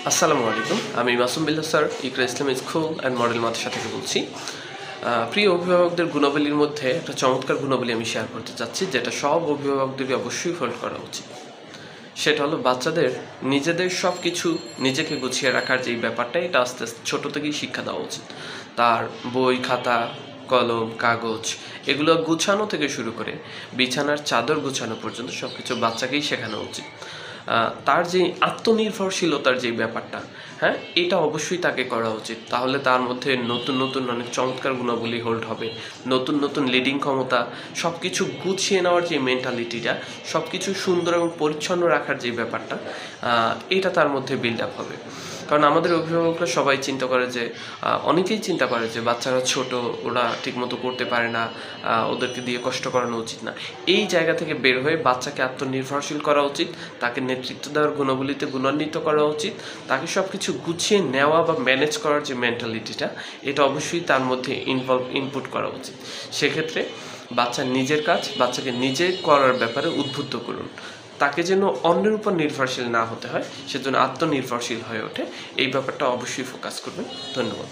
আসসালামু আলাইকুম। আমি Masum Billah sir, Iqra Islamic school and model Madrasa থেকে বলছি। প্রিয় অভিভাবকদের গুণাবলীর মধ্যে একটা চমৎকার গুণাবলী আমি শেয়ার করতে চাচ্ছি, যেটা সব অভিভাবকদেরকে অবশ্যই ফলো করা উচিত। সেটা হলো বাচ্চাদের নিজেদের সব কিছু নিজেকে গুছিয়ে রাখার যেই ব্যাপারটা, এটা আস্তে আস্তে ছোটো থেকেই শিক্ষা দেওয়া উচিত। তার বই, খাতা, কলম, কাগজ এগুলো গুছানো থেকে শুরু করে বিছানার চাদর গুছানো পর্যন্ত সব কিছু বাচ্চাকেই শেখানো উচিত। তার যে আত্মনির্ভরশীলতার যে ব্যাপারটা, হ্যাঁ, এটা অবশ্যই তাকে করা উচিত। তাহলে তার মধ্যে নতুন নতুন অনেক চমৎকার গুণাবলী হোল্ড হবে, নতুন নতুন লিডিং ক্ষমতা, সব কিছু গুছিয়ে নেওয়ার যে মেন্টালিটিটা, সব কিছু সুন্দর এবং পরিচ্ছন্ন রাখার যে ব্যাপারটা, এটা তার মধ্যে বিল্ড আপ হবে। কারণ আমাদের অভিভাবকরা সবাই চিন্তা করে যে, অনেকেই চিন্তা করে যে বাচ্চারা ছোট, ওরা ঠিকমতো করতে পারে না, ওদেরকে দিয়ে কষ্ট করানো উচিত না। এই জায়গা থেকে বের হয়ে বাচ্চাকে আত্মনির্ভরশীল করা উচিত, তাকে নেতৃত্ব দেওয়ার গুণাবলীতে গুণান্বিত করা উচিত, তাকে সব কিছু গুছিয়ে নেওয়া বা ম্যানেজ করার যে মেন্টালিটিটা, এটা অবশ্যই তার মধ্যে ইনপুট করা উচিত। সেক্ষেত্রে বাচ্চার নিজের কাজ বাচ্চাকে নিজে করার ব্যাপারে উদ্বুদ্ধ করুন। তাকে যেন অন্যের উপর নির্ভরশীল না হতে হয়, সেজন্য আত্মনির্ভরশীল হয়ে ওঠে, এই ব্যাপারটা অবশ্যই ফোকাস করবেন। ধন্যবাদ।